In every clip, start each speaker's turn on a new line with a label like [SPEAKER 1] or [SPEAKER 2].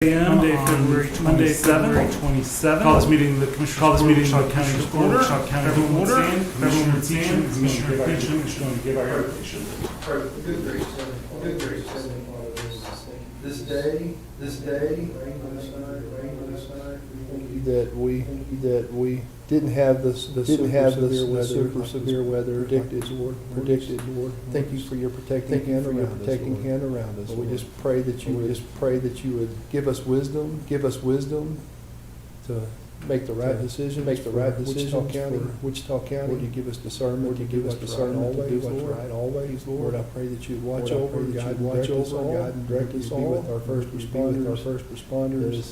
[SPEAKER 1] Monday, February 27th. Call this meeting the Commissioner of the Wichita County to order. Everyone would stand. Commissioner Clinton is going to give our invocation.
[SPEAKER 2] Good grace, this day, rain on this night, that we didn't have the super severe weather predicted, Lord. Thank you for your protecting hand around us. We just pray that you would give us wisdom to make the right decision, Wichita County. Would you give us discernment to do what's right always, Lord. I pray that you watch over, guide and direct us all. With our first responders,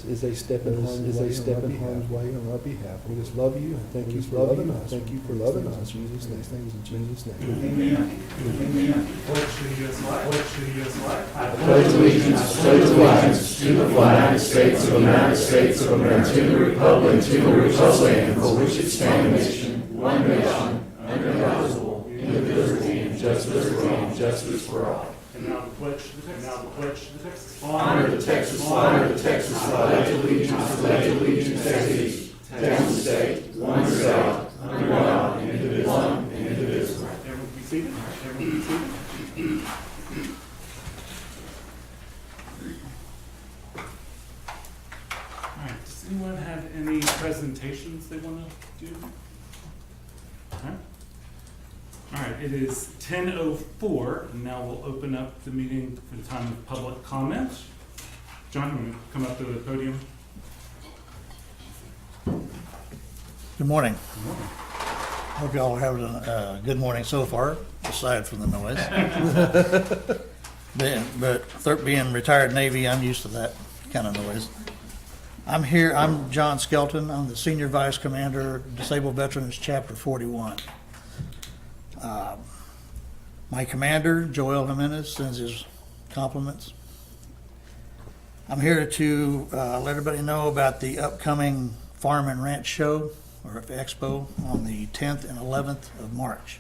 [SPEAKER 2] as they step in harm's way on our behalf. We just love you and thank you for loving us. Thank you for loving us. Jesus' name, in Jesus' name.
[SPEAKER 1] Amen. Pledge to the U.S. flag.
[SPEAKER 3] I pledge allegiance to the United States of America, to the republic for which it stands, one nation, indivisible, indivisible, and justice for all.
[SPEAKER 1] And now the pledge to the Texas flag.
[SPEAKER 3] Honor the Texas flag, pledge allegiance to these, down the state, one state, under God, indivisible.
[SPEAKER 1] Everyone be seated. Alright, does anyone have any presentations they want to do? Alright, it is 10:04, and now we'll open up the meeting for the time of public comment. John, you want to come up to the podium?
[SPEAKER 4] Good morning. Hope you all are having a good morning so far, aside from the noise. But being retired Navy, I'm used to that kind of noise. I'm John Skelton. I'm the Senior Vice Commander, Disabled Veterans Chapter 41. My commander, Joel Jimenez, sends his compliments. I'm here to let everybody know about the upcoming Farm and Ranch Show, or Expo, on the 10th and 11th of March.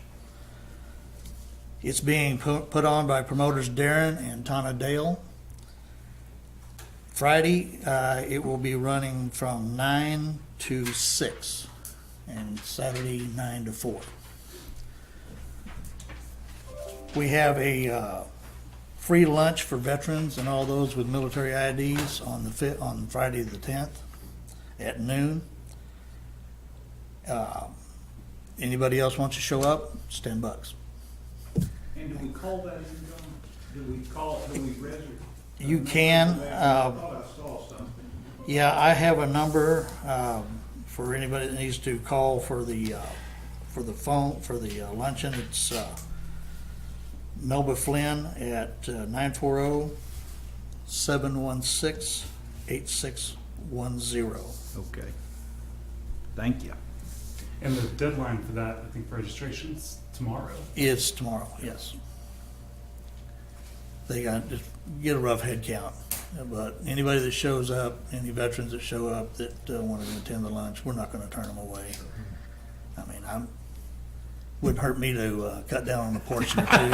[SPEAKER 4] It's being put on by promoters Darren and Tana Dale. Friday, it will be running from 9 to 6, and Saturday 9 to 4. We have a free lunch for veterans and all those with military IDs on Friday the 10th at noon. Anybody else wants to show up? It's $10.
[SPEAKER 5] And do we call that in, John? Do we register?
[SPEAKER 4] You can.
[SPEAKER 5] I thought I saw something.
[SPEAKER 4] Yeah, I have a number for anybody that needs to call for the luncheon. It's Melba Flynn at 940-716-8610.
[SPEAKER 5] Okay. Thank you.
[SPEAKER 1] And the deadline for that, I think, for registration's tomorrow.
[SPEAKER 4] It's tomorrow, yes. They got just get a rough head count, but anybody that shows up, any veterans that show up that want to attend the lunch, we're not going to turn them away. I mean, wouldn't hurt me to cut down on a portion or two.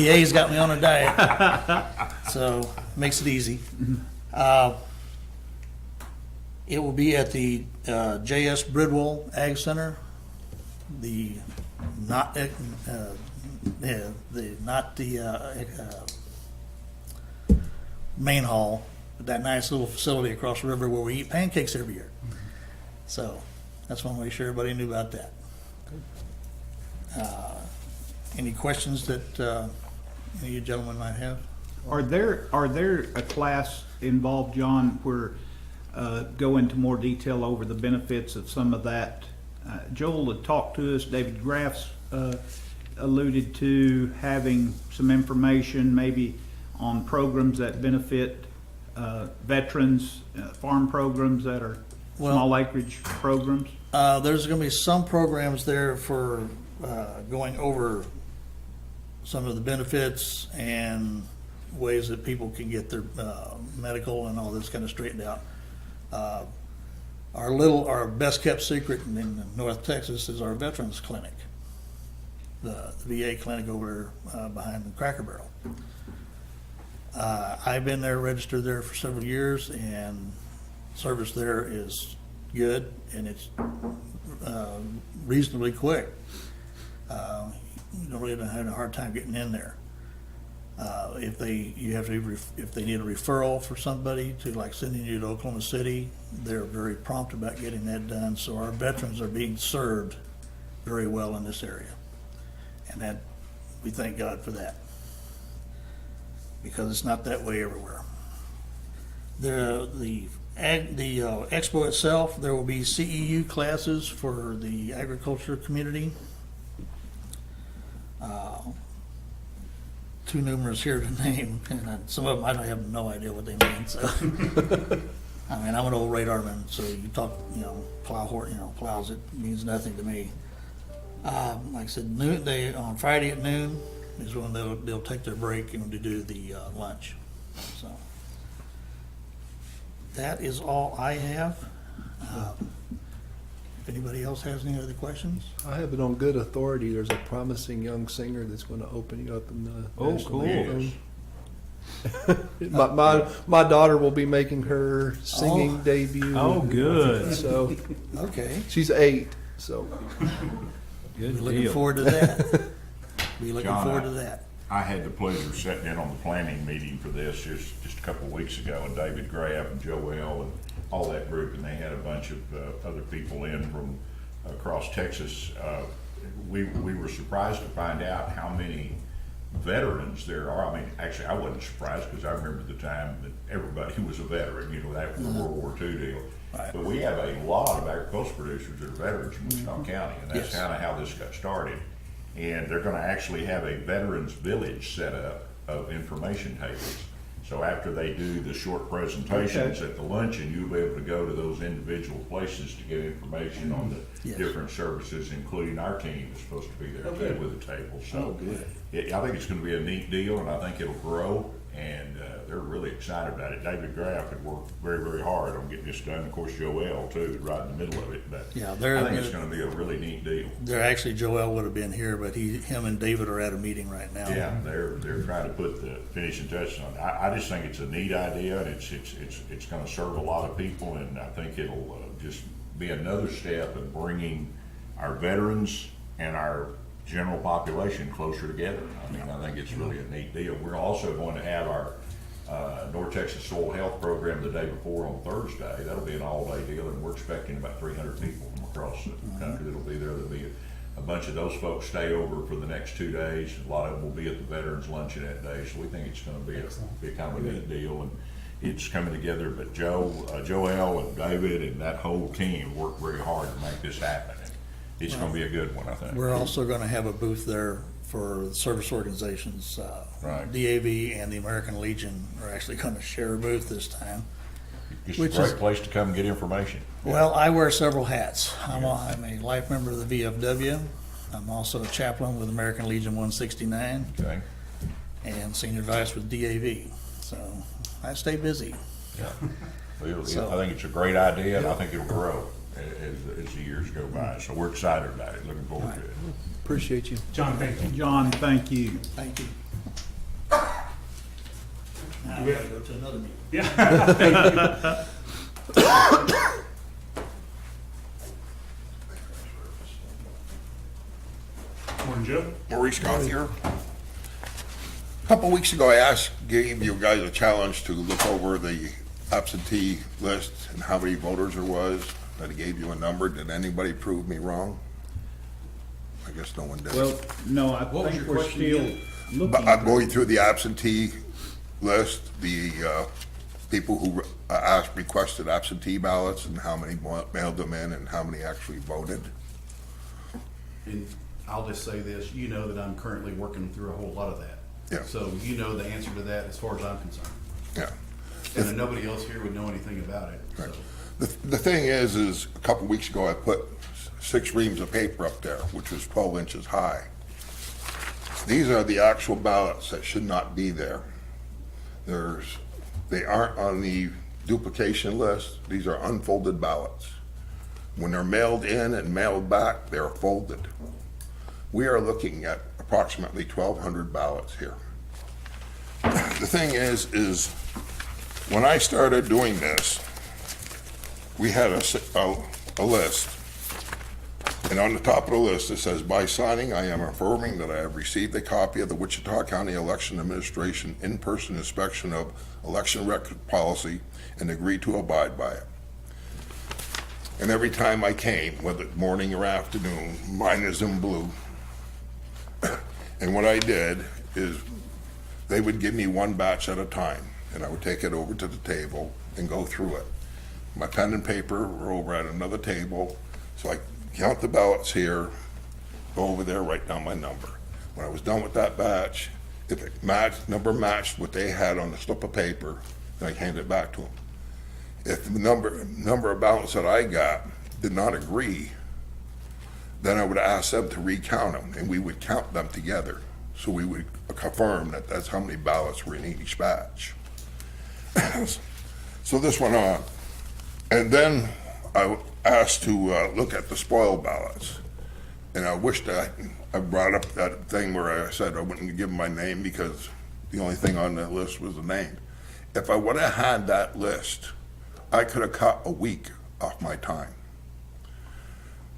[SPEAKER 4] VA's got me on a diet, so makes it easy. It will be at the J.S. Bridwell Ag Center, the main hall, but that nice little facility across the river where we eat pancakes every year. So that's one way sure everybody knew about that. Any questions that any of you gentlemen might have?
[SPEAKER 5] Are there a class involved, John, where go into more detail over the benefits of some of that? Joel had talked to us, David Graff's alluded to having some information maybe on programs that benefit veterans, farm programs that are small acreage programs.
[SPEAKER 4] There's going to be some programs there for going over some of the benefits and ways that people can get their medical and all this kind of straightened out. Our best kept secret in North Texas is our veterans clinic, the VA clinic over behind the Cracker Barrel. I've been there, registered there for several years, and service there is good, and it's reasonably quick. You don't really have a hard time getting in there. If they need a referral for somebody to, like, sending you to Oklahoma City, they're very prompt about getting that done. So our veterans are being served very well in this area, and that we thank God for that, because it's not that way everywhere. The expo itself, there will be CEU classes for the agriculture community. Too numerous here to name, and some of them I have no idea what they mean. So, I mean, I'm an old radarman, so you talk, plows, it means nothing to me. Like I said, on Friday at noon is when they'll take their break and to do the lunch. So that is all I have. If anybody else has any other questions?
[SPEAKER 2] I have it on good authority. There's a promising young singer that's going to open you up in the
[SPEAKER 5] Oh,
[SPEAKER 2] national
[SPEAKER 5] cool.
[SPEAKER 2] anthem. My daughter will be making her singing debut.
[SPEAKER 5] Oh, good.
[SPEAKER 2] So
[SPEAKER 4] Okay,
[SPEAKER 2] she's 8. So
[SPEAKER 4] we're
[SPEAKER 5] Good
[SPEAKER 4] looking
[SPEAKER 5] deal.
[SPEAKER 4] forward to that. Be looking
[SPEAKER 3] John,
[SPEAKER 4] forward to that.
[SPEAKER 3] I had the pleasure of sitting in on the planning meeting for this just a couple of weeks ago, and David Graff and Joel and all that group, and they had a bunch of other people in from across Texas. We were surprised to find out how many veterans there are. I mean, actually, I wasn't surprised, because I remember the time that everybody was a veteran, that was the World War II deal.
[SPEAKER 4] Right.
[SPEAKER 3] But we have a lot of agricultural producers that are veterans from Wichita County, and that's
[SPEAKER 4] Yes.
[SPEAKER 3] kind of how this got started. And they're gonna actually have a veterans village set up of information tables. So after they do the short presentations at the luncheon, you'll be able to go to those individual places to get information on the
[SPEAKER 4] Yes.
[SPEAKER 3] different services, including our team is supposed to be there too with a table. So I think it's gonna be a neat deal, and I think it'll grow, and they're really excited about it. David Graff had worked very, very hard on getting this done. Of course, Joel too, right in the middle of it, but
[SPEAKER 4] Yeah,
[SPEAKER 3] I
[SPEAKER 4] they're-
[SPEAKER 3] think it's gonna be a really neat deal.
[SPEAKER 4] There actually, Joel would have been here, but him and David are at a meeting right now.
[SPEAKER 3] Yeah, they're trying to put the finishing touches on it. I just think it's a neat idea, and it's gonna serve a lot of people, and I think it'll just be another step in bringing our veterans and our general population closer together. I mean, I think it's really a neat deal. We're also going to have our North Texas Soil Health Program the day before on Thursday. That'll be an all-day deal, and we're expecting about 300 people from across the country that'll be there. There'll be a bunch of those folks stay over for the next 2 days. A lot of them will be at the Veterans Luncheon that day, so we think it's gonna be a kind of a neat deal, and it's coming together. But Joel and David and that whole team worked very hard to make this happen. It's gonna be a good one, I think.
[SPEAKER 4] We're also going to have a booth there for service organizations.
[SPEAKER 3] Right.
[SPEAKER 4] DAV and the American Legion are actually going to share a booth this time.
[SPEAKER 3] Just a
[SPEAKER 4] which
[SPEAKER 3] great
[SPEAKER 4] is-
[SPEAKER 3] place to come and get information.
[SPEAKER 4] Well, I wear several hats. I'm a life member of the VFW. I'm also a chaplain with American Legion 169
[SPEAKER 3] Okay?
[SPEAKER 4] and senior advisor with DAV. So I stay busy.
[SPEAKER 3] Well,
[SPEAKER 4] So-
[SPEAKER 3] I think it's a great idea, and I think it'll grow as the years go by. So we're excited about it, looking forward to it.
[SPEAKER 2] appreciate you.
[SPEAKER 1] John, thank you.
[SPEAKER 5] John, thank you.
[SPEAKER 4] Thank you. Now we gotta go to another meeting.
[SPEAKER 1] Yeah. Morning, Joe.
[SPEAKER 6] Maurice Gauthier. A couple weeks ago, I gave you guys a challenge to look over the absentee list and how many voters there was. I gave you a number. Did anybody prove me wrong? I guess no one did.
[SPEAKER 5] Well, no, I think we're still looking.
[SPEAKER 6] But I'm going through the absentee list, the people who requested absentee ballots, and how many mailed them in and how many actually voted.
[SPEAKER 7] And I'll just say this, you know that I'm currently working through a whole lot of that.
[SPEAKER 6] Yeah.
[SPEAKER 7] So you know the answer to that as far as I'm concerned.
[SPEAKER 6] Yeah.
[SPEAKER 7] And then nobody else here would know anything about it, so.
[SPEAKER 6] The thing is a couple weeks ago, I put 6 reams of paper up there, which was 12 inches high. These are the actual ballots that should not be there. They aren't on the duplication list. These are unfolded ballots. When they're mailed in and mailed back, they're folded. We are looking at approximately 1,200 ballots here. the thing is when I started doing this, we had a list. And on the top of the list, it says, by signing, I am affirming that I have received a copy of the Wichita County Election Administration in-person inspection of election record policy and agree to abide by it. And every time I came, whether morning or afternoon, mine is in blue. And what I did is they would give me one batch at a time, and I would take it over to the table and go through it. My pen and paper were over at another table, so I count the ballots here, go over there, write down my number. When I was done with that batch, if it number matched what they had on the slip of paper, then I hand it back to them. If the number of ballots that I got did not agree, then I would ask them to recount them, and we would count them together. So we would confirm that that's how many ballots were in each batch. So this went on. And then I asked to look at the spoiled ballots. And I wished I brought up that thing where I said I wouldn't give them my name because the only thing on that list was the name. If I would have had that list, I could have cut a week off my time.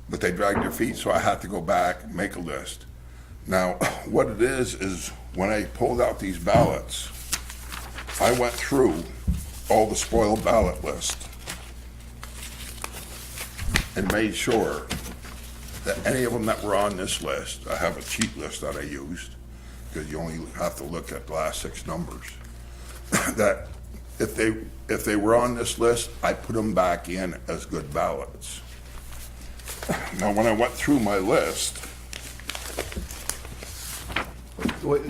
[SPEAKER 6] But they dragged their feet, so I had to go back, make a list. Now, what it is when I pulled out these ballots, I went through all the spoiled ballot list and made sure that any of them that were on this list, I have a cheat list that I used, because you only have to look at the last 6 numbers, that if they were on this list, I put them back in as good ballots. Now, when I went through my list,
[SPEAKER 2] Wait,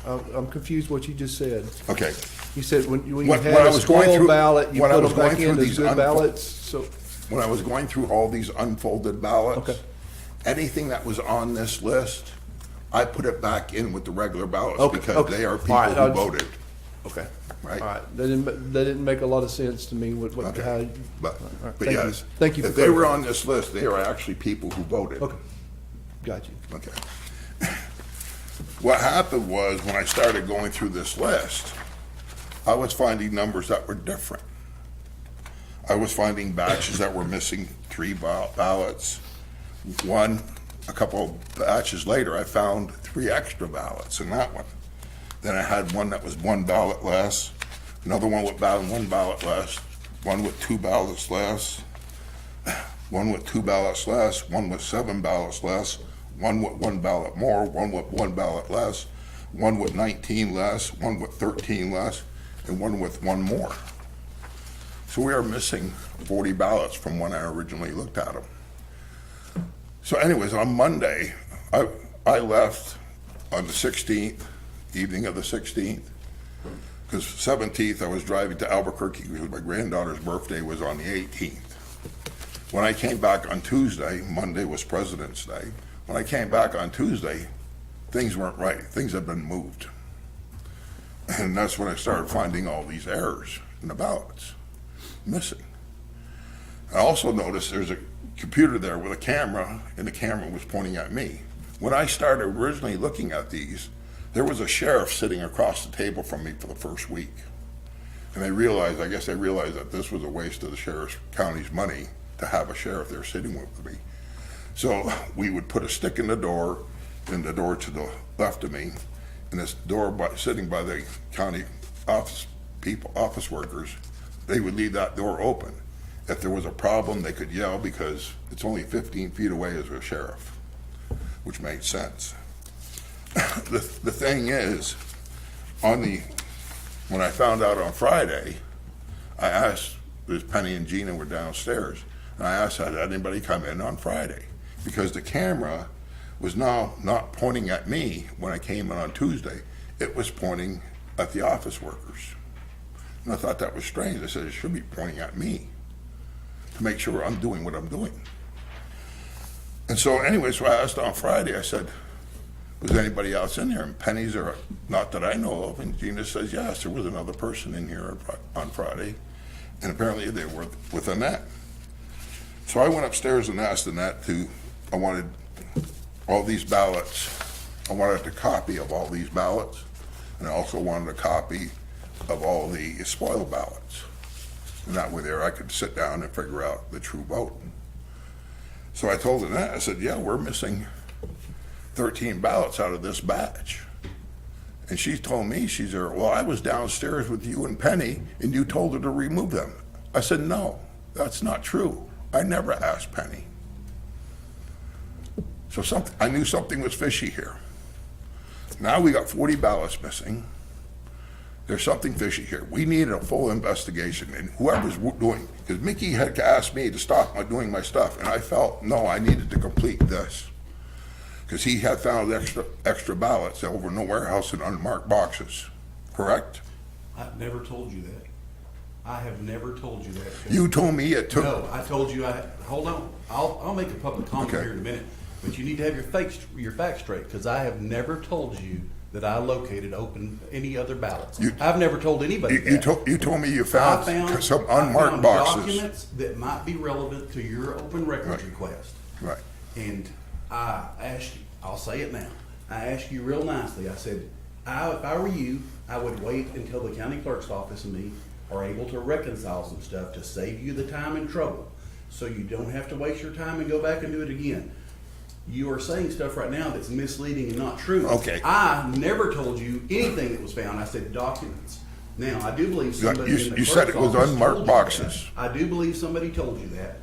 [SPEAKER 2] I'm confused what you just said.
[SPEAKER 6] okay,
[SPEAKER 2] You said when you
[SPEAKER 6] When
[SPEAKER 2] had
[SPEAKER 6] I
[SPEAKER 2] a
[SPEAKER 6] was going
[SPEAKER 2] spoiled
[SPEAKER 6] through-
[SPEAKER 2] ballot, you
[SPEAKER 6] when I
[SPEAKER 2] put
[SPEAKER 6] was
[SPEAKER 2] them back
[SPEAKER 6] going
[SPEAKER 2] in
[SPEAKER 6] through
[SPEAKER 2] as
[SPEAKER 6] these
[SPEAKER 2] good
[SPEAKER 6] unfo-
[SPEAKER 2] ballots, so,
[SPEAKER 6] when I was going through all these unfolded ballots,
[SPEAKER 2] Okay.
[SPEAKER 6] anything that was on this list, I put it back in with the regular ballots
[SPEAKER 2] Okay,
[SPEAKER 6] because
[SPEAKER 2] okay.
[SPEAKER 6] they are
[SPEAKER 2] All
[SPEAKER 6] people
[SPEAKER 2] right,
[SPEAKER 6] who
[SPEAKER 2] I'll-
[SPEAKER 6] voted,
[SPEAKER 2] okay.
[SPEAKER 6] right?
[SPEAKER 2] All right, that didn't make a lot of sense to me, what,
[SPEAKER 6] Okay.
[SPEAKER 2] how,
[SPEAKER 6] But,
[SPEAKER 2] right,
[SPEAKER 6] but
[SPEAKER 2] thank you.
[SPEAKER 6] yes.
[SPEAKER 2] Thank you for
[SPEAKER 6] If they were
[SPEAKER 2] clarifying.
[SPEAKER 6] on this list, they are actually people who voted.
[SPEAKER 2] okay, got you.
[SPEAKER 6] Okay. What happened was, when I started going through this list, I was finding numbers that were different. I was finding batches that were missing 3 ballots. A couple of batches later, I found 3 extra ballots in that one. Then I had one that was 1 ballot less, another one with 1 ballot less, one with 2 ballots less, one with 2 ballots less, one with 7 ballots less, one with 1 ballot more, one with 1 ballot less, one with 19 less, one with 13 less, and one with 1 more. So we are missing 40 ballots from when I originally looked at them. So anyways, on Monday, I left on the 16th, evening of the 16th, because 17th I was driving to Albuquerque because my granddaughter's birthday was on the 18th. When I came back on Tuesday, Monday was President's Day, when I came back on Tuesday, things weren't right. Things had been moved. And that's when I started finding all these errors in the ballots, missing. I also noticed there's a computer there with a camera, and the camera was pointing at me. When I started originally looking at these, there was a sheriff sitting across the table from me for the first week. And I guess they realized that this was a waste of the sheriff's county's money to have a sheriff there sitting with me. So we would put a stick in the door to the left of me, and this door sitting by the county office workers, they would leave that door open. If there was a problem, they could yell because it's only 15 feet away as a sheriff, which made sense. The thing is, when I found out on Friday, I asked, because Penny and Gina were downstairs, and I asked, had anybody come in on Friday? Because the camera was now not pointing at me when I came in on Tuesday, it was pointing at the office workers. And I thought that was strange. I said, it should be pointing at me to make sure I'm doing what I'm doing. And so anyway, so I asked on Friday, I said, was anybody else in there? And Penny's there, not that I know of. And Gina says, yes, there was another person in here on Friday. And apparently they were with Annette. So I went upstairs and asked Annette I wanted all these ballots. I wanted a copy of all these ballots. And I also wanted a copy of all the spoil ballots. And that way there I could sit down and figure out the true vote. So I told her that, I said, yeah, we're missing 13 ballots out of this batch. And she told me, she said, well, I was downstairs with you and Penny, and you told her to remove them. I said, no, that's not true. I never asked Penny. So I knew something was fishy here. Now we got 40 ballots missing. There's something fishy here. We needed a full investigation, and whoever's doing, because Mickey had asked me to stop doing my stuff, and I felt, no, I needed to complete this. Because he had found extra ballots over in the warehouse in unmarked boxes, correct?
[SPEAKER 7] I've never told you that. I have never told you that.
[SPEAKER 6] You told me it took.
[SPEAKER 7] No, I told you hold on, I'll make a public comment
[SPEAKER 6] Okay.
[SPEAKER 7] here in a minute, but you need to have your facts straight, because I have never told you that I located any other ballots. I've never told anybody that.
[SPEAKER 6] You told me you
[SPEAKER 7] I
[SPEAKER 6] found some
[SPEAKER 7] I
[SPEAKER 6] unmarked
[SPEAKER 7] found
[SPEAKER 6] boxes.
[SPEAKER 7] documents that might be relevant to your open records request.
[SPEAKER 6] Right.
[SPEAKER 7] And I asked you, I'll say it now, I asked you real nicely, I said, if I were you, I would wait until the county clerk's office and me are able to reconcile some stuff to save you the time and trouble, so you don't have to waste your time and go back and do it again. You are saying stuff right now that's misleading and not true.
[SPEAKER 6] Okay.
[SPEAKER 7] I never told you anything that was found, I said documents. Now, I do believe somebody in the
[SPEAKER 6] You said it
[SPEAKER 7] clerk's
[SPEAKER 6] was
[SPEAKER 7] office
[SPEAKER 6] unmarked
[SPEAKER 7] told you
[SPEAKER 6] boxes.
[SPEAKER 7] that. I do believe somebody told you that.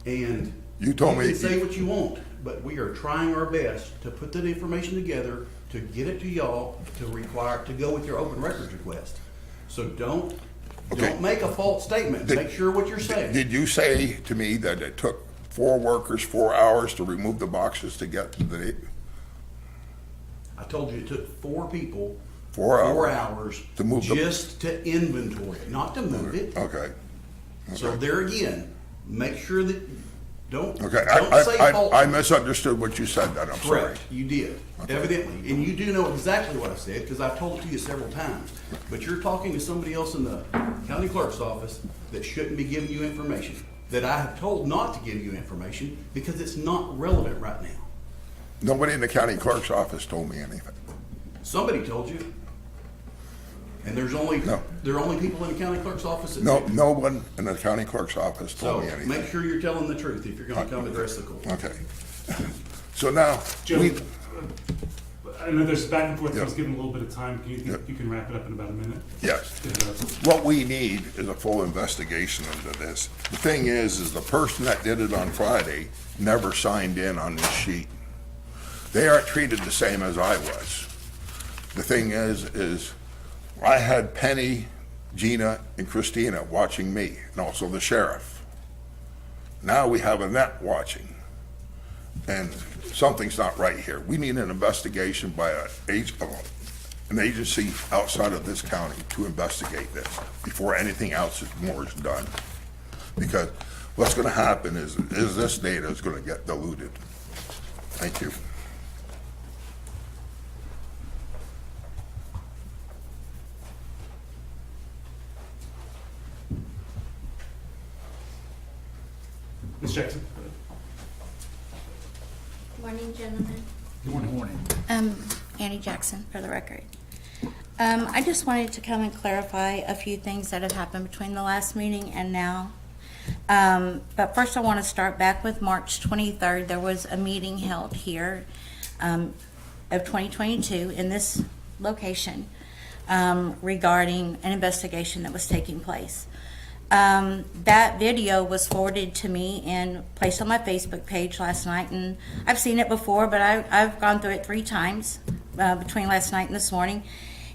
[SPEAKER 7] And
[SPEAKER 6] You told me.
[SPEAKER 7] can say what you want, but we are trying our best to put that information together, to get it to y'all, to go with your open records request. So don't make a false statement. Make sure what you're saying.
[SPEAKER 6] Did you say to me that it took 4 workers 4 hours to remove the boxes to get to the?
[SPEAKER 7] I told you it took 4 people
[SPEAKER 6] 4 hours.
[SPEAKER 7] 4 hours
[SPEAKER 6] To move
[SPEAKER 7] just to inventory it, not to move it.
[SPEAKER 6] Okay.
[SPEAKER 7] So there again, make sure that don't
[SPEAKER 6] Okay.
[SPEAKER 7] say false.
[SPEAKER 6] I misunderstood what you said. Then I'm sorry.
[SPEAKER 7] Correct, you did, evidently, and you do know exactly what I said, because I've told it to you several times. But you're talking to somebody else in the county clerk's office that shouldn't be giving you information, that I have told not to give you information, because it's not relevant right now.
[SPEAKER 6] Nobody in the county clerk's office told me anything.
[SPEAKER 7] Somebody told you, and there are only people in the county clerk's office that do.
[SPEAKER 6] No one in the county clerk's office
[SPEAKER 7] So
[SPEAKER 6] told me anything.
[SPEAKER 7] make sure you're telling the truth if you're gonna come address the court.
[SPEAKER 6] Okay. So now,
[SPEAKER 1] Joe,
[SPEAKER 6] we,
[SPEAKER 1] I know there's back and forth,
[SPEAKER 6] Yeah.
[SPEAKER 1] let's give him a little bit of time. Can you think you can wrap it up in about a minute?
[SPEAKER 6] yes.
[SPEAKER 1] Get it out.
[SPEAKER 6] What we need is a full investigation into this. The thing is the person that did it on Friday never signed in on this sheet. They aren't treated the same as I was. The thing is I had Penny, Gina, and Christina watching me, and also the sheriff. Now we have Annette watching, and something's not right here. We need an investigation by an agency outside of this county to investigate this before anything else more is done. Because what's gonna happen is this data is gonna get diluted. Thank you.
[SPEAKER 1] Ms. Jackson?
[SPEAKER 8] Morning, gentlemen.
[SPEAKER 1] Good morning.
[SPEAKER 8] Annie Jackson, for the record. I just wanted to come and clarify a few things that have happened between the last meeting and now. But first I want to start back with March 23rd. There was a meeting held here of 2022 in this location regarding an investigation that was taking place. That video was forwarded to me and placed on my Facebook page last night, and I've seen it before, but I've gone through it 3 times between last night and this morning,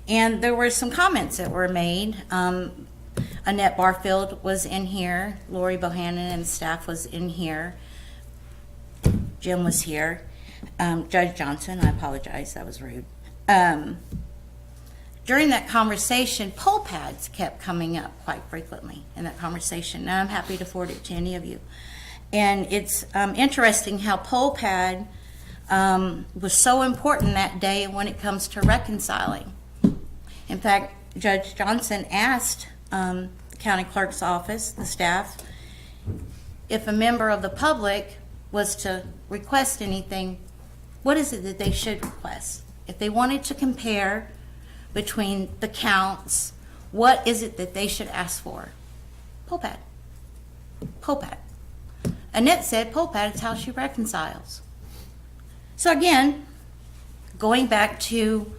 [SPEAKER 8] and there were some comments that were made. Annette Barfield was in here, Lori Bohannon and staff was in here, Jim was here, Judge Johnson, I apologize, that was rude. During that conversation, poll pads kept coming up quite frequently in that conversation, and I'm happy to forward it to any of you. And it's interesting how poll pad was so important that day when it comes to reconciling. In fact, Judge Johnson asked the county clerk's office, the staff, if a member of the public was to request anything, what is it that they should request? If they wanted to compare between the counts, what is it that they should ask for? Poll pad. Poll pad. Annette said poll pad is how she reconciles. So again, going back to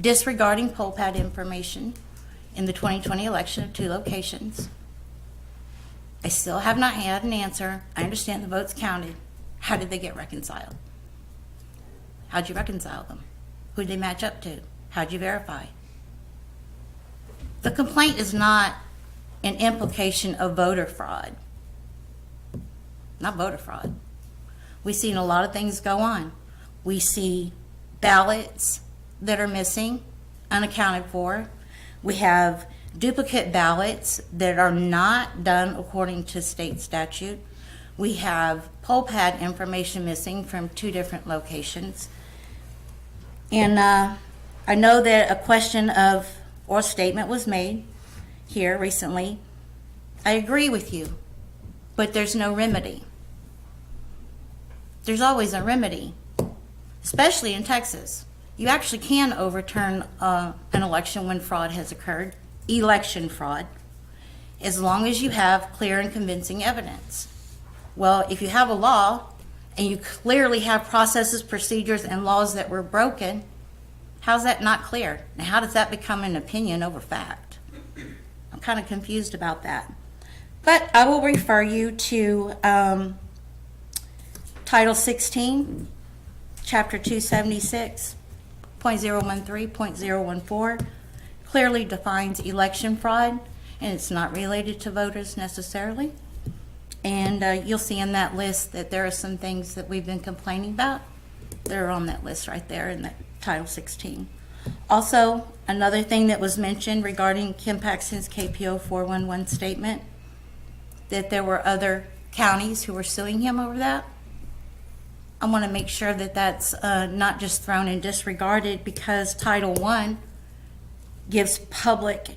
[SPEAKER 8] disregarding poll pad information in the 2020 election of 2 locations, I still have not had an answer. I understand the votes counted. How did they get reconciled? How'd you reconcile them? Who did they match up to? How'd you verify? The complaint is not an implication of voter fraud. Not voter fraud. We've seen a lot of things go on. We see ballots that are missing, unaccounted for. We have duplicate ballots that are not done according to state statute. We have poll pad information missing from 2 different locations. And I know that a question of or statement was made here recently. I agree with you, but there's no remedy. There's always a remedy, especially in Texas. You actually can overturn an election when fraud has occurred, election fraud, as long as you have clear and convincing evidence. Well, if you have a law and you clearly have processes, procedures, and laws that were broken, how's that not clear? Now, how does that become an opinion over fact? I'm kind of confused about that. But I will refer you to Title 16, Chapter 276.013.014, clearly defines election fraud, and it's not related to voters necessarily. And you'll see in that list that there are some things that we've been complaining about that are on that list right there in that Title 16. Also, another thing that was mentioned regarding Kim Paxton's KPO 411 statement, that there were other counties who were suing him over that. I want to make sure that that's not just thrown and disregarded, because Title I gives public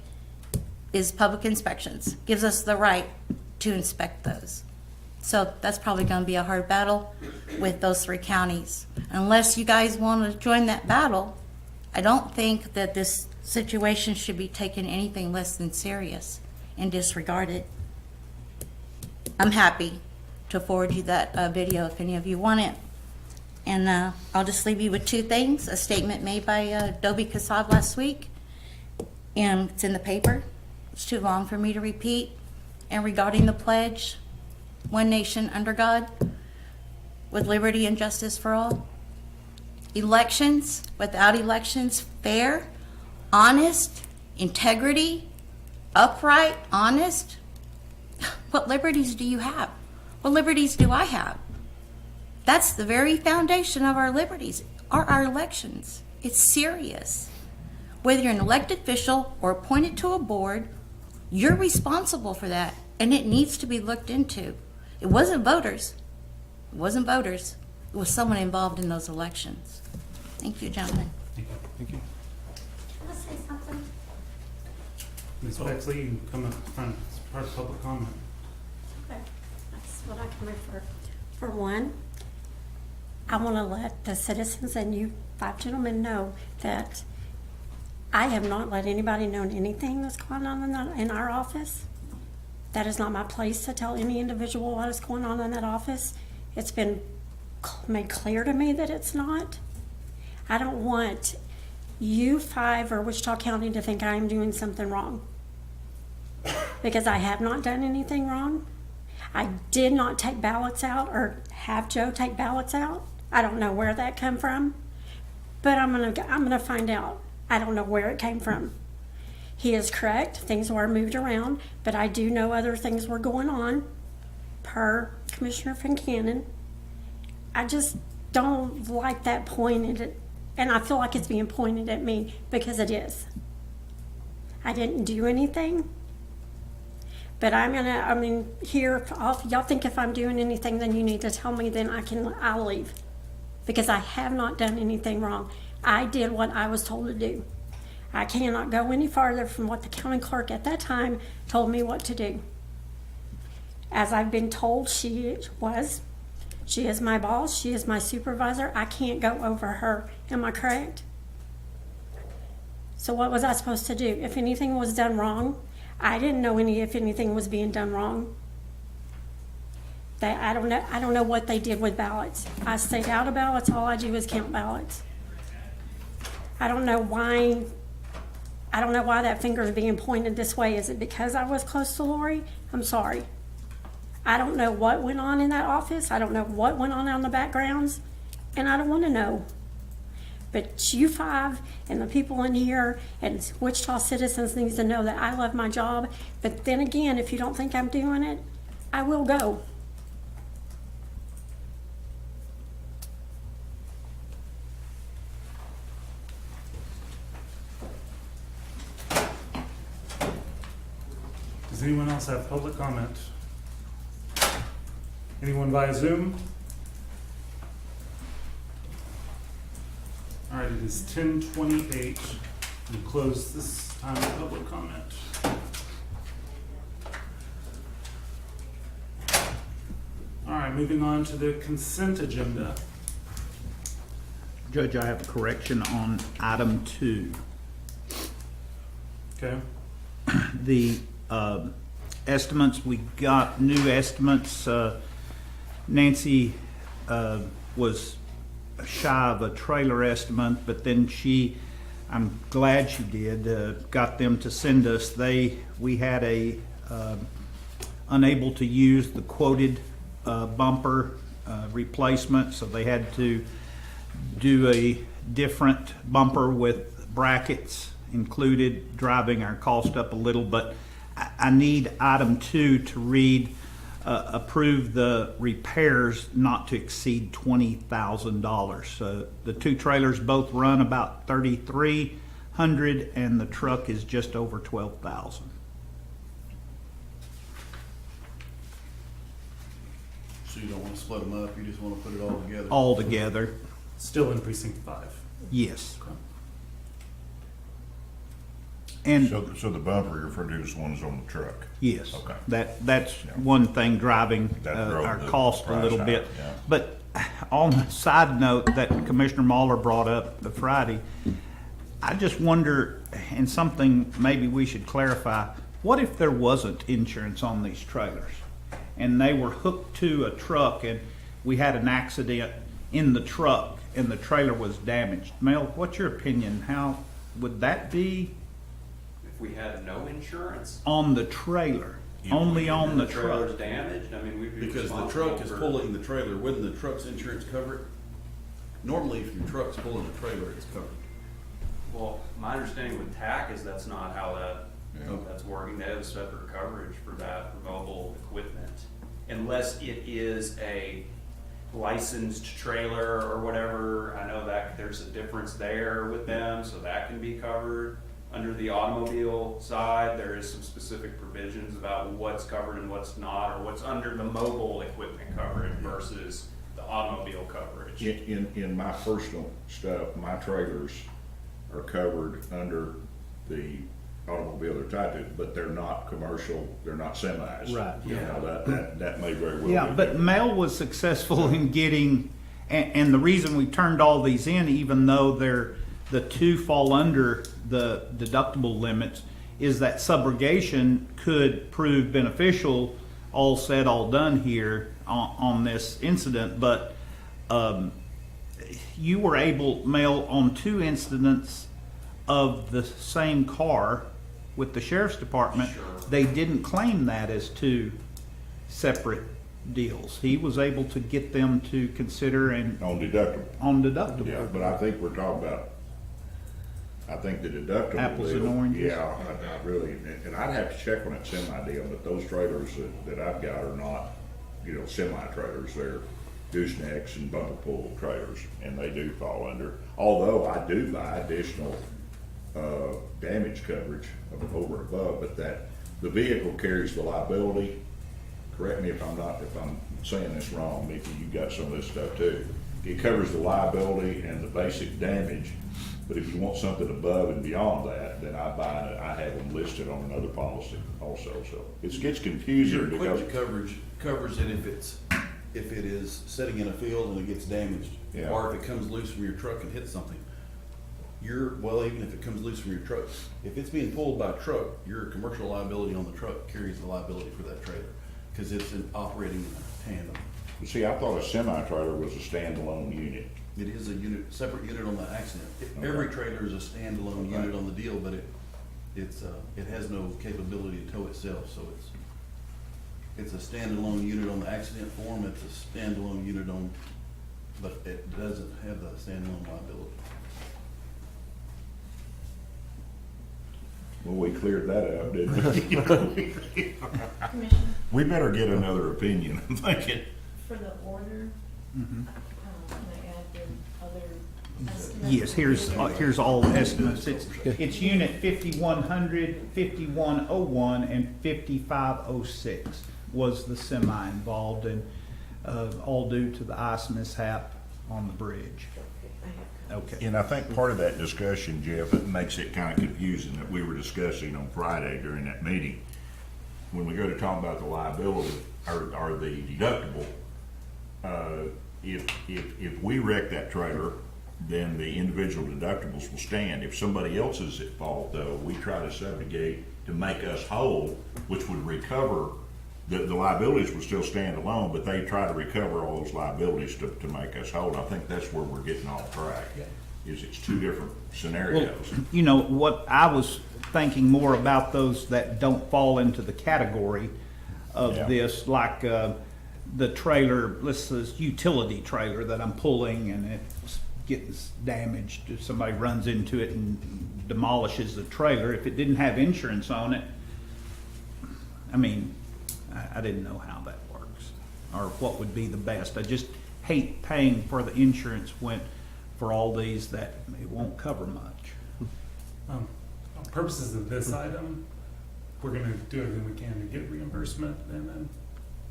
[SPEAKER 8] inspections, gives us the right to inspect those. So that's probably going to be a hard battle with those 3 counties. Unless you guys want to join that battle, I don't think that this situation should be taken anything less than serious and disregarded. I'm happy to forward you that video if any of you want it. And I'll just leave you with 2 things. A statement made by Dobie Kasab last week, and it's in the paper. It's too long for me to repeat. And regarding the pledge, one nation under God, with liberty and justice for all. Elections, without elections, fair, honest, integrity, upright, honest. What liberties do you have? What liberties do I have? That's the very foundation of our liberties, are our elections. It's serious. Whether you're an elected official or appointed to a board, you're responsible for that, and it needs to be looked into. It wasn't voters. It wasn't voters. It was someone involved in those elections. Thank you, gentlemen.
[SPEAKER 1] Thank you. Thank you.
[SPEAKER 8] Can I say something?
[SPEAKER 1] Ms. Bexley, you can come up front. It's part of public comment.
[SPEAKER 9] Okay, that's what I can refer. For one, I want to let the citizens and you 5 gentlemen know that I have not let anybody know anything that's going on in our office. That is not my place to tell any individual what is going on in that office. It's been made clear to me that it's not. I don't want you 5 or Wichita County to think I am doing something wrong, because I have not done anything wrong. I did not take ballots out or have Joe take ballots out. I don't know where that came from, but I'm gonna find out. I don't know where it came from. He is correct. Things were moved around, but I do know other things were going on, per Commissioner Fincannon. I just don't like that pointed at, and I feel like it's being pointed at me, because it is. I didn't do anything, but here, y'all think if I'm doing anything, then you need to tell me, then I'll leave, because I have not done anything wrong. I did what I was told to do. I cannot go any farther from what the county clerk at that time told me what to do. As I've been told, she is my boss, she is my supervisor. I can't go over her. Am I correct? So what was I supposed to do? If anything was done wrong, I didn't know if anything was being done wrong. I don't know what they did with ballots. I stayed out of ballots. All I do is count ballots. I don't know why that finger is being pointed this way. Is it because I was close to Lori? I'm sorry. I don't know what went on in that office. I don't know what went on in the backgrounds, and I don't want to know. But you five and the people in here and Wichita citizens needs to know that I love my job. But then again, if you don't think I'm doing it, I will go.
[SPEAKER 1] Does anyone else have public comment? Anyone via Zoom? All right, it is 10:28. We close this time of public comment. All right, moving on to the consent agenda.
[SPEAKER 5] Judge, I have a correction on item 2.
[SPEAKER 1] Okay,
[SPEAKER 5] The estimates, we got new estimates. Nancy was shy of a trailer estimate, but then I'm glad she did, got them to send us. We had unable to use the quoted bumper replacement, so they had to do a different bumper with brackets included, driving our cost up a little. But I need item 2 to read, approve the repairs not to exceed $20,000. So the 2 trailers both run about $3,300, and the truck is just over $12,000.
[SPEAKER 7] So you don't want to split them up, you just want to put it all together?
[SPEAKER 5] All together,
[SPEAKER 1] still in precinct 5.
[SPEAKER 5] yes.
[SPEAKER 1] Okay.
[SPEAKER 5] And
[SPEAKER 6] So the bumper you're referring to is the ones on the truck?
[SPEAKER 5] yes,
[SPEAKER 6] Okay.
[SPEAKER 5] that's one thing driving
[SPEAKER 6] That drove
[SPEAKER 5] our
[SPEAKER 6] the
[SPEAKER 5] cost a
[SPEAKER 6] price
[SPEAKER 5] little
[SPEAKER 6] high,
[SPEAKER 5] bit.
[SPEAKER 6] yeah.
[SPEAKER 5] But on a side note that Commissioner Mahler brought up the Friday, I just wonder, and something maybe we should clarify, what if there wasn't insurance on these trailers? And they were hooked to a truck and we had an accident in the truck and the trailer was damaged. Mel, what's your opinion? How would that be
[SPEAKER 10] If we had no insurance,
[SPEAKER 5] on the trailer? Only on the
[SPEAKER 10] trailer's
[SPEAKER 5] truck?
[SPEAKER 10] damaged, I mean, we'd be
[SPEAKER 7] Because the
[SPEAKER 10] responsible
[SPEAKER 7] truck is
[SPEAKER 10] for-
[SPEAKER 7] pulling the trailer, wouldn't the truck's insurance cover it? Normally, if your truck's pulling the trailer, it's covered.
[SPEAKER 10] Well, my understanding with TAC is that's not how that's working. They have a separate coverage for that for mobile equipment. Unless it is a licensed trailer or whatever, I know that there's a difference there with them, so that can be covered. Under the automobile side, there is some specific provisions about what's covered and what's not, or what's under the mobile equipment coverage versus the automobile coverage.
[SPEAKER 11] In my personal stuff, my trailers are covered under the automobile they're tied to, but they're not commercial, they're not semis.
[SPEAKER 5] Right.
[SPEAKER 11] You know, that may very well be.
[SPEAKER 5] Yeah, but Mel was successful in getting, and the reason we turned all these in, even though the 2 fall under the deductible limits, is that subrogation could prove beneficial, all said, all done here on this incident. But you were able, Mel, on 2 incidents of the same car with the sheriff's department,
[SPEAKER 10] Sure.
[SPEAKER 5] they didn't claim that as 2 separate deals. He was able to get them to consider and
[SPEAKER 11] On deductible.
[SPEAKER 5] on deductible.
[SPEAKER 11] Yeah, but I think we're talking about, I think the deductible
[SPEAKER 5] Apples and
[SPEAKER 11] deal,
[SPEAKER 5] oranges.
[SPEAKER 11] yeah, I really, and I'd have to check on that semi deal, but those trailers that I've got are not, semi trailers. They're goosenecks and bumper pull trailers, and they do fall under. Although I do buy additional damage coverage over and above, but that the vehicle carries the liability. Correct me if I'm saying this wrong, Mickey, you got some of this stuff too. It covers the liability and the basic damage, but if you want something above and beyond that, then I have them listed on another policy also. So it gets confusing
[SPEAKER 7] Your
[SPEAKER 11] because.
[SPEAKER 7] equipment coverage covers it if it is sitting in a field and it gets damaged,
[SPEAKER 11] Yeah.
[SPEAKER 7] or if it comes loose from your truck and hits something. well, even if it comes loose from your truck, if it's being pulled by a truck, your commercial liability on the truck carries the liability for that trailer, because it's operating in a tandem.
[SPEAKER 11] See, I thought a semi-trailer was a standalone unit.
[SPEAKER 7] It is a unit, separate unit on the accident. Every trailer is a standalone unit on the deal, but it has no capability to tow itself, so it's a standalone unit on the accident form, it's a standalone unit but it doesn't have the standalone liability.
[SPEAKER 11] Well, we cleared that out, didn't we?
[SPEAKER 12] Commissioner,
[SPEAKER 11] We better get another opinion, I'm thinking.
[SPEAKER 12] for the order, can I add the other estimates?
[SPEAKER 5] Yes, here's all the estimates. It's unit 5100, 5101, and 5506 was the semi involved, and all due to the ice mishap on the bridge. Okay.
[SPEAKER 11] And I think part of that discussion, Jeff, it makes it kind of confusing that we were discussing on Friday during that meeting. When we go to talk about the liability or the deductible, if we wreck that trailer, then the individual deductibles will stand. If somebody else is at fault, though, we try to subjugate to make us whole, which would recover, the liabilities would still stand alone, but they try to recover all those liabilities to make us whole. I think that's where we're getting off track, is it's two different scenarios.
[SPEAKER 5] You know, what I was thinking more about those that don't fall into the category of this, like the trailer, this utility trailer that I'm pulling and it's getting damaged. If somebody runs into it and demolishes the trailer, if it didn't have insurance on it, I mean, I didn't know how that works or what would be the best. I just hate paying for the insurance for all these that it won't cover much.
[SPEAKER 1] On purposes of this item, we're gonna do everything we can to get reimbursement, and then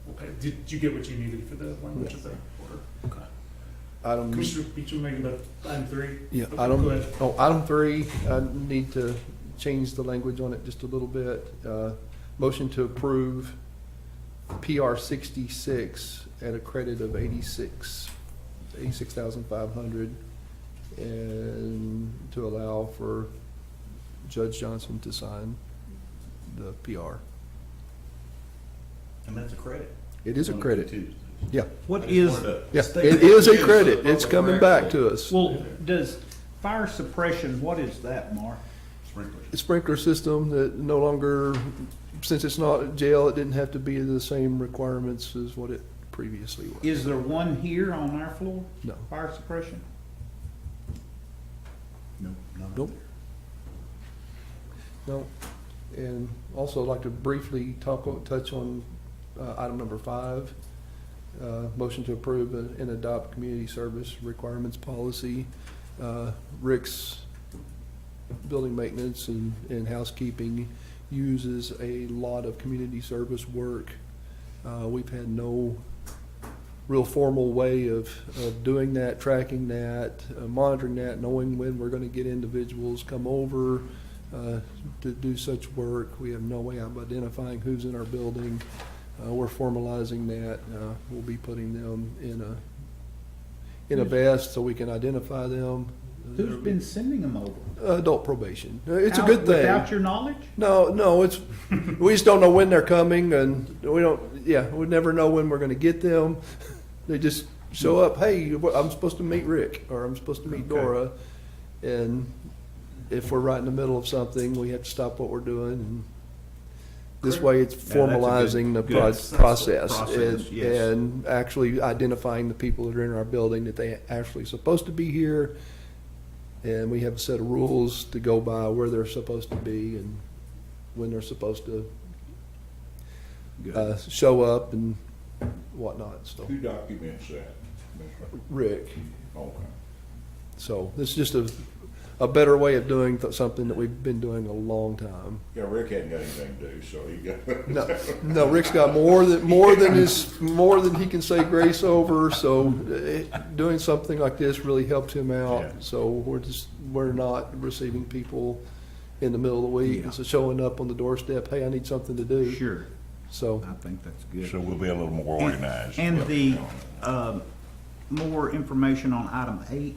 [SPEAKER 1] we'll pay. Did you get what you needed for the language of the order? Okay. Commissioner Beecham, making about item 3?
[SPEAKER 2] Yeah,
[SPEAKER 1] Okay,
[SPEAKER 2] item,
[SPEAKER 1] go ahead.
[SPEAKER 2] item 3, I need to change the language on it just a little bit. Motion to approve PR 66 at a credit of 86,500, and to allow for Judge Johnson to sign the PR.
[SPEAKER 7] And that's a credit.
[SPEAKER 2] It is a credit. Yeah,
[SPEAKER 5] What is,
[SPEAKER 2] yeah, it is a credit. It's coming back to us.
[SPEAKER 5] well, does fire suppression, what is that, Mark?
[SPEAKER 7] Sprinklers.
[SPEAKER 2] Sprinkler system that no longer, since it's not jail, it didn't have to be the same requirements as what it previously was.
[SPEAKER 5] Is there one here on our floor?
[SPEAKER 2] No.
[SPEAKER 5] Fire suppression?
[SPEAKER 7] No, not
[SPEAKER 2] Nope. No. And also I'd like to briefly touch on item number 5. Motion to approve and adopt community service requirements policy. Rick's building maintenance and housekeeping uses a lot of community service work. We've had no real formal way of doing that, tracking that, monitoring that, knowing when we're going to get individuals come over to do such work. We have no way of identifying who's in our building. We're formalizing that. We'll be putting them in a vest so we can identify them.
[SPEAKER 5] Who's been sending them over?
[SPEAKER 2] Adult probation. It's a good thing.
[SPEAKER 5] Without your knowledge?
[SPEAKER 2] No, it's, we just don't know when they're coming, and we never know when we're gonna get them. They just show up, hey, I'm supposed to meet Rick, or I'm supposed to meet Dora, and if we're right in the middle of something, we have to stop what we're doing, and this way it's formalizing the process, and actually identifying the people that are in our building, that they actually supposed to be here, and we have a set of rules to go by where they're supposed to be and when they're supposed to show up and whatnot. So
[SPEAKER 11] Who documents that?
[SPEAKER 2] Rick.
[SPEAKER 11] Okay.
[SPEAKER 2] So this is just a better way of doing something that we've been doing a long time.
[SPEAKER 11] Yeah, Rick hadn't got anything to do, so he got.
[SPEAKER 2] No, Rick's got more than he can say grace over. So doing something like this really helped him out.
[SPEAKER 11] Yeah.
[SPEAKER 2] So we're not receiving people in the middle of the week. It's showing up on the doorstep. Hey, I need something to do.
[SPEAKER 5] Sure.
[SPEAKER 2] So
[SPEAKER 5] I think that's good.
[SPEAKER 11] So we'll be a little more organized.
[SPEAKER 5] And the more information on item 8,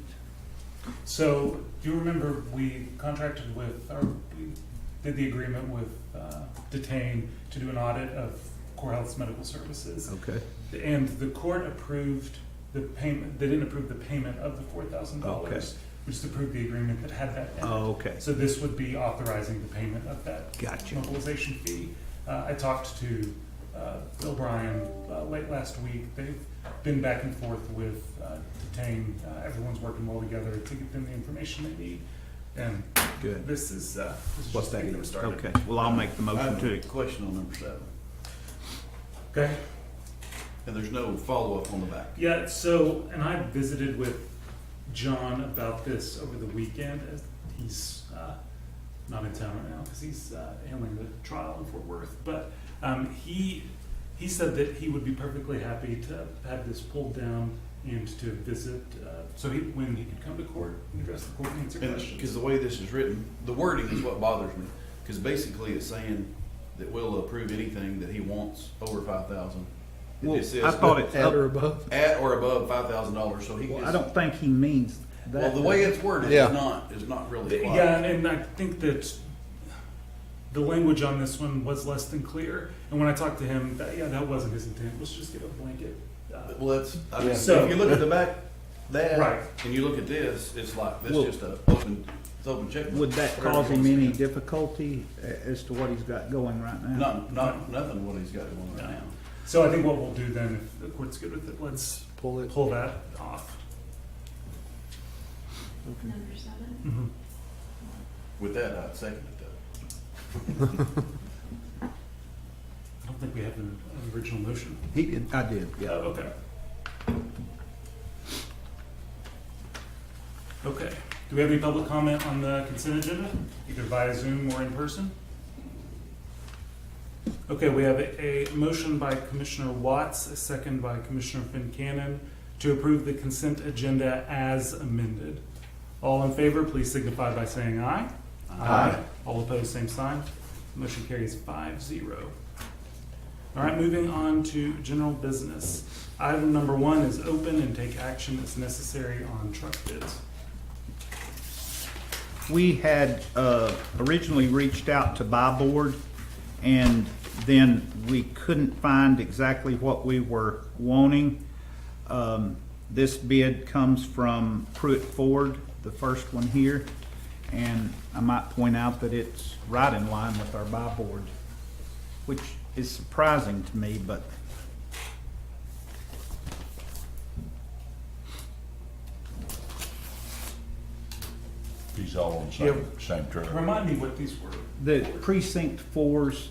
[SPEAKER 1] So, do you remember we contracted with, or we did the agreement with Detain to do an audit of Core Health's medical services?
[SPEAKER 5] Okay.
[SPEAKER 1] And the court approved the payment, they didn't approve the payment of the $4,000.
[SPEAKER 5] Okay.
[SPEAKER 1] We just approved the agreement that had that in it.
[SPEAKER 5] Oh, okay.
[SPEAKER 1] So this would be authorizing the payment of that
[SPEAKER 5] Gotcha.
[SPEAKER 1] mobilization fee. I talked to Bill Bryan late last week. They've been back and forth with Detain. Everyone's working well together to get them the information they need. And
[SPEAKER 5] Good.
[SPEAKER 1] this is
[SPEAKER 5] What
[SPEAKER 1] just
[SPEAKER 5] that
[SPEAKER 1] getting them
[SPEAKER 5] is.
[SPEAKER 1] started.
[SPEAKER 5] Okay. Well, I'll make the
[SPEAKER 7] I
[SPEAKER 5] motion
[SPEAKER 7] have a
[SPEAKER 5] to.
[SPEAKER 7] question on number 7,
[SPEAKER 1] Okay.
[SPEAKER 7] and there's no follow-up on the back.
[SPEAKER 1] Yeah, so, and I visited with John about this over the weekend. As he's not in town right now because he's handling the trial in Fort Worth. But he said that he would be perfectly happy to have this pulled down and to visit, so when he could come to court and address the court and answer
[SPEAKER 7] Because
[SPEAKER 1] questions.
[SPEAKER 7] the way this is written, the wording is what bothers me. Because basically it's saying that we'll approve anything that he wants over 5,000. It
[SPEAKER 5] Well,
[SPEAKER 7] just says
[SPEAKER 5] I thought it's
[SPEAKER 2] At
[SPEAKER 5] up.
[SPEAKER 2] or above?
[SPEAKER 7] at or above $5,000. So he
[SPEAKER 5] Well,
[SPEAKER 7] just,
[SPEAKER 5] I don't think he means that.
[SPEAKER 7] well, the way it's worded
[SPEAKER 2] Yeah.
[SPEAKER 7] is not really applied.
[SPEAKER 1] Yeah, and I think that the language on this one was less than clear. And when I talked to him, that wasn't his intent. Let's just get a blanket.
[SPEAKER 7] Well, that's, I mean,
[SPEAKER 2] Yeah.
[SPEAKER 1] So-
[SPEAKER 7] if you look at the back, that,
[SPEAKER 1] Right.
[SPEAKER 7] and you look at this, it's like, that's
[SPEAKER 5] Well-
[SPEAKER 7] just it's open check.
[SPEAKER 5] Would that cause him any difficulty as to what he's got going right now?
[SPEAKER 7] Nothing what he's got going right now.
[SPEAKER 1] So I think what we'll do then, if the court's good with it, let's
[SPEAKER 2] Pull it.
[SPEAKER 1] pull that off.
[SPEAKER 12] Number 7?
[SPEAKER 7] With that, I'd second it
[SPEAKER 1] I don't think we have an original motion.
[SPEAKER 5] He did. I did.
[SPEAKER 1] Oh,
[SPEAKER 5] Yeah.
[SPEAKER 1] okay. Okay. Do we have any public comment on the consent agenda, either via Zoom or in person? Okay, we have a motion by Commissioner Watts, a second by Commissioner Fincannon to approve the consent agenda as amended. All in favor, please signify by saying aye.
[SPEAKER 5] Aye.
[SPEAKER 1] All opposed, same sign. Motion carries 5-0. All right, moving on to general business. Item number 1 is open and take action as necessary on truck bids.
[SPEAKER 5] We had originally reached out to Buy Board, and then we couldn't find exactly what we were wanting. This bid comes from Pruitt Ford, the first one here, and I might point out that it's right in line with our Buy Board, which is surprising to me, but
[SPEAKER 11] He's all on the
[SPEAKER 1] Yeah.
[SPEAKER 11] same trailer.
[SPEAKER 1] Remind me what these were.
[SPEAKER 5] the Precinct 4's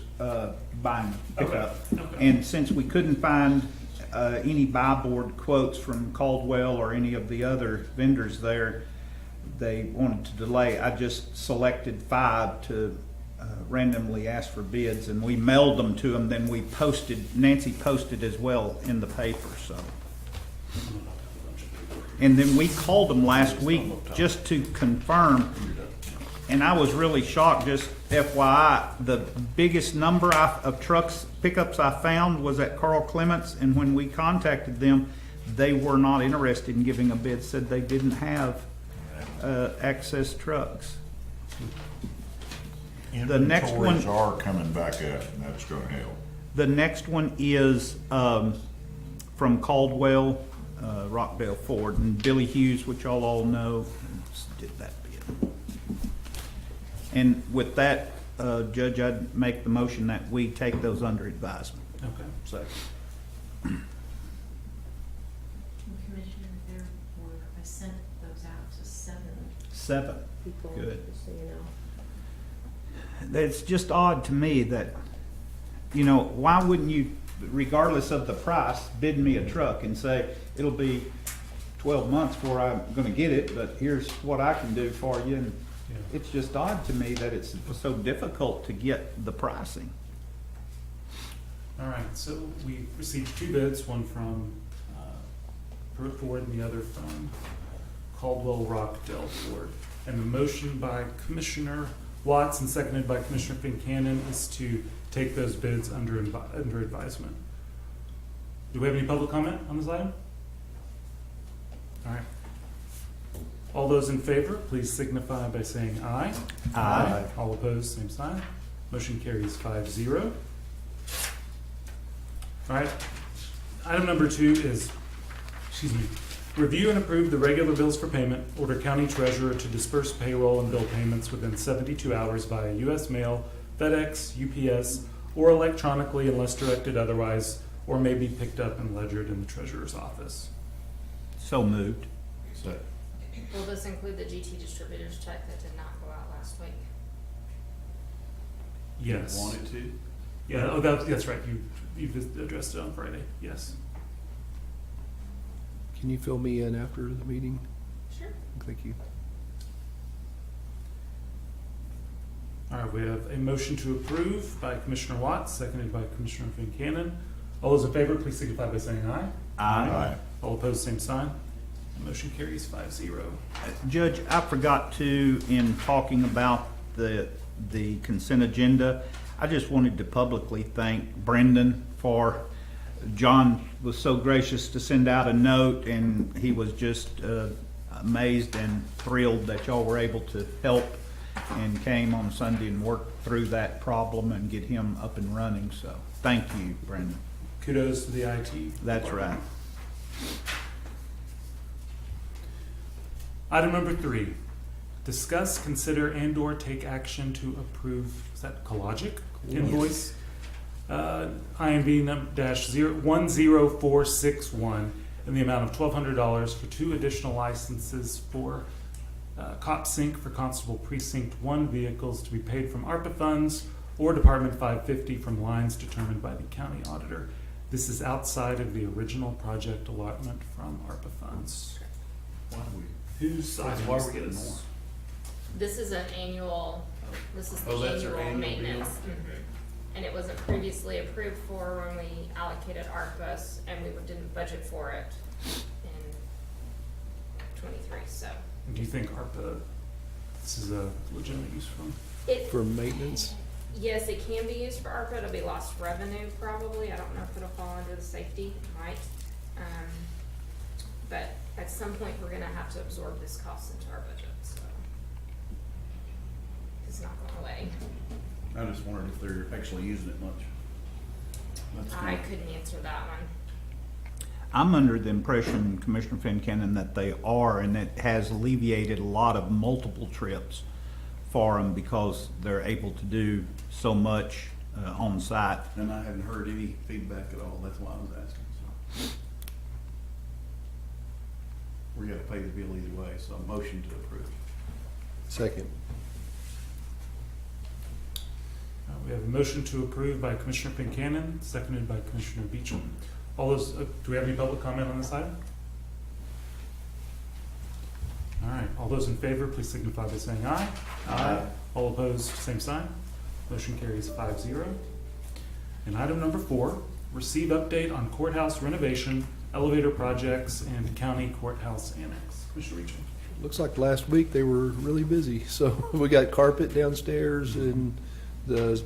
[SPEAKER 5] buying pickup.
[SPEAKER 1] Okay.
[SPEAKER 5] And since we couldn't find any buy board quotes from Caldwell or any of the other vendors there, they wanted to delay. I just selected 5 to randomly ask for bids, and we mailed them to them. Then we posted, Nancy posted as well in the paper, so. And then we called them last week just to confirm, and I was really shocked, just FYI, the biggest number of pickups I found was at Carl Clements, and when we contacted them, they were not interested in giving a bid, said they didn't have access trucks. The next one-
[SPEAKER 11] Inventories are coming back up, and that's gonna help.
[SPEAKER 5] The next one is from Caldwell, Rockdale Ford, and Billy Hughes, which y'all all know, did that bid. And with that, Judge, I'd make the motion that we take those under advisement.
[SPEAKER 1] Okay.
[SPEAKER 7] Second.
[SPEAKER 12] Commissioner, there were, I sent those out to 7
[SPEAKER 5] 7.
[SPEAKER 12] people.
[SPEAKER 5] Good.
[SPEAKER 12] Just so you know.
[SPEAKER 5] It's just odd to me that, you know, why wouldn't you, regardless of the price, bid me a truck and say, it'll be 12 months before I'm gonna get it, but here's what I can do for you. And
[SPEAKER 1] Yeah.
[SPEAKER 5] it's just odd to me that it's so difficult to get the pricing.
[SPEAKER 1] All right, so we received 2 bids, one from Pruitt Ford and the other from Caldwell Rockdale Ford. And the motion by Commissioner Watts and seconded by Commissioner Fincannon is to take those bids under advisement. Do we have any public comment on this item? All right. All those in favor, please signify by saying aye.
[SPEAKER 5] Aye.
[SPEAKER 1] All opposed, same sign. Motion carries 5-0. All right. Item number 2 is, review and approve the regular bills for payment. Order county treasurer to disperse payroll and bill payments within 72 hours via U.S. mail, FedEx, UPS, or electronically unless directed otherwise, or may be picked up and ledgered in the treasurer's office.
[SPEAKER 5] So moved.
[SPEAKER 7] So,
[SPEAKER 12] Will this include the GT distributors check that did not go out last week?
[SPEAKER 1] Yes.
[SPEAKER 7] wanted to?
[SPEAKER 1] Yeah, oh, that's right. You just addressed it on Friday. Yes.
[SPEAKER 2] Can you fill me in after the meeting?
[SPEAKER 12] Sure.
[SPEAKER 2] Thank you.
[SPEAKER 1] All right, we have a motion to approve by Commissioner Watts, seconded by Commissioner Fincannon. All those in favor, please signify by saying aye.
[SPEAKER 5] Aye.
[SPEAKER 1] All opposed, same sign. The motion carries 5-0.
[SPEAKER 5] Judge, I forgot to, in talking about the consent agenda, I just wanted to publicly thank Brendan for, John was so gracious to send out a note, and he was just amazed and thrilled that y'all were able to help, and came on Sunday and worked through that problem and get him up and running. So thank you, Brendan.
[SPEAKER 1] Kudos to the IT.
[SPEAKER 5] That's right.
[SPEAKER 1] Item number 3, discuss, consider, and/or take action to approve, is that Cologic invoice? INV-10461 in the amount of $1,200 for 2 additional licenses for Cop Sync for Constable Precinct 1 vehicles to be paid from ARPA funds or Department 550 from lines determined by the county auditor. This is outside of the original project allotment from ARPA funds.
[SPEAKER 7] Why do we?
[SPEAKER 1] Whose item
[SPEAKER 7] Why
[SPEAKER 1] is
[SPEAKER 7] are we getting
[SPEAKER 1] this?
[SPEAKER 7] more?
[SPEAKER 12] This is an annual, this is the
[SPEAKER 7] Oh, that's our
[SPEAKER 12] annual
[SPEAKER 7] annual deal?
[SPEAKER 12] maintenance. And it wasn't previously approved for when we allocated ARPA's, and we didn't budget for it in 23, so.
[SPEAKER 1] Do you think ARPA, this is a legitimate use from?
[SPEAKER 12] It,
[SPEAKER 2] For maintenance?
[SPEAKER 12] yes, it can be used for ARPA, it'll be lost revenue probably, I don't know if it'll fall under the safety, it might. But at some point, we're gonna have to absorb this cost into our budget, so. It's not going away.
[SPEAKER 7] I just wondered if they're actually using it much. That's
[SPEAKER 12] I
[SPEAKER 7] kind
[SPEAKER 12] couldn't answer that one.
[SPEAKER 5] I'm under the impression, Commissioner Fincannon, that they are, and it has alleviated a lot of multiple trips for them because they're able to do so much on site.
[SPEAKER 7] and I hadn't heard any feedback at all, that's why I was asking, so. We gotta pay the bill either way, so motion to approve.
[SPEAKER 2] Second.
[SPEAKER 1] We have a motion to approve by Commissioner Fincannon, seconded by Commissioner Beecham. All those, do we have any public comment on this item? All right, all those in favor, please signify by saying aye.
[SPEAKER 7] Aye.
[SPEAKER 1] All opposed, same sign. Motion carries 5-0. And item number 4, receive update on courthouse renovation, elevator projects, and county courthouse annex. Commissioner Beecham.
[SPEAKER 2] Looks like last week they were really busy, so we got carpet downstairs in the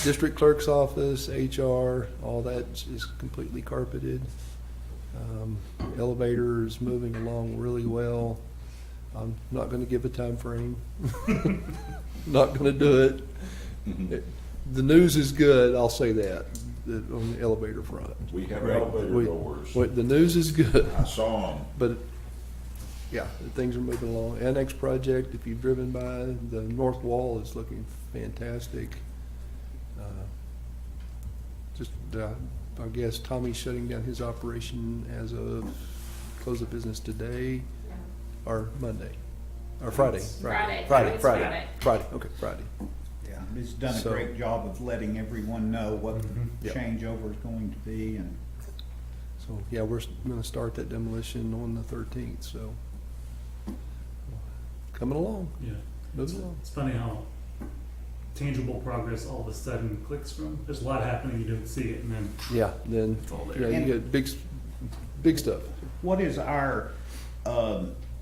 [SPEAKER 2] district clerk's office, HR, all that is completely carpeted. Elevator is moving along really well. I'm not gonna give a time frame. Not gonna do it. The news is good, I'll say that, on the elevator front.
[SPEAKER 11] We have
[SPEAKER 2] Right.
[SPEAKER 11] elevator doors.
[SPEAKER 2] The news is good.
[SPEAKER 11] I saw them.
[SPEAKER 2] But, yeah, things are moving along. Annex project, if you've driven by, the north wall is looking fantastic. I guess Tommy's shutting down his operation as of close of business today, or Monday, or Friday.
[SPEAKER 12] Friday.
[SPEAKER 2] Friday,
[SPEAKER 12] It's
[SPEAKER 2] Friday, Friday, okay, Friday.
[SPEAKER 5] Yeah, he's done a
[SPEAKER 2] So-
[SPEAKER 5] great job of letting everyone know what the
[SPEAKER 2] Yep.
[SPEAKER 5] changeover is going to be, and
[SPEAKER 2] So, yeah, we're gonna start that demolition on the 13th, so. Coming along,
[SPEAKER 1] Yeah.
[SPEAKER 2] moving along.
[SPEAKER 1] It's funny how tangible progress all of a sudden clicks from. There's a lot happening, you don't see it, and then
[SPEAKER 2] Yeah, then,
[SPEAKER 1] it's all
[SPEAKER 2] yeah,
[SPEAKER 1] there.
[SPEAKER 2] you get big stuff.
[SPEAKER 5] what is our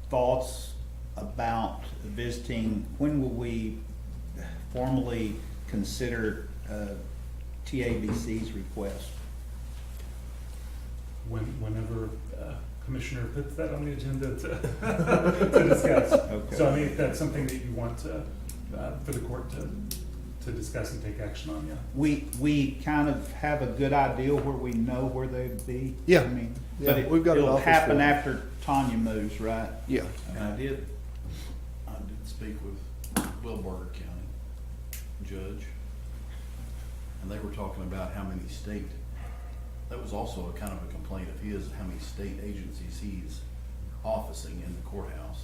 [SPEAKER 5] thoughts about visiting? When will we formally consider TABC's request?
[SPEAKER 1] Whenever commissioner puts that on the agenda to discuss.
[SPEAKER 5] Okay.
[SPEAKER 1] So I mean, if that's something that you want to, for the court to discuss and take action on, yeah.
[SPEAKER 5] We kind of have a good idea where we know where they'd be.
[SPEAKER 2] Yeah.
[SPEAKER 5] I mean,
[SPEAKER 2] Yeah,
[SPEAKER 5] but
[SPEAKER 2] we've got an
[SPEAKER 5] it'll
[SPEAKER 2] office
[SPEAKER 5] happen
[SPEAKER 2] for it.
[SPEAKER 5] after Tanya moves, right?
[SPEAKER 2] Yeah.
[SPEAKER 7] And I did speak with Wilburger County judge, and they were talking about how many state, that was also a kind of a complaint of his, how many state agencies he's officing in the courthouse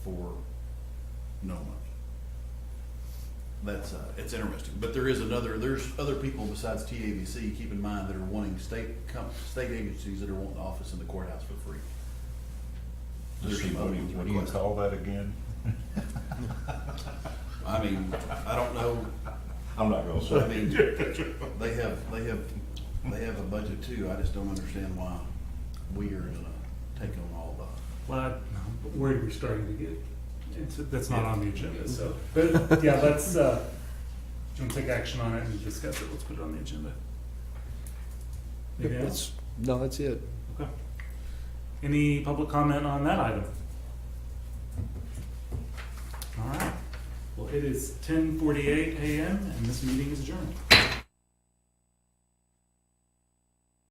[SPEAKER 7] for no money. That's, it's interesting, but there's other people besides TABC, keep in mind, that are wanting state agencies that are wanting to office in the courthouse for free. There's some other ones
[SPEAKER 11] What do you
[SPEAKER 7] requesting.
[SPEAKER 11] call that again?
[SPEAKER 7] I mean, I don't know,
[SPEAKER 11] I'm not gonna
[SPEAKER 7] I
[SPEAKER 11] say.
[SPEAKER 7] mean, they have a budget too, I just don't understand why we are gonna take on all the.
[SPEAKER 1] Well, I'm worried we're starting to get into, that's not on the agenda, so, but yeah, let's, do you want to take action on it and discuss it? Let's put it on the agenda. Anything else?
[SPEAKER 2] No, that's it.
[SPEAKER 1] Okay. Any public comment on that item? All right. Well, it is 10:48 a.m. and this meeting is adjourned.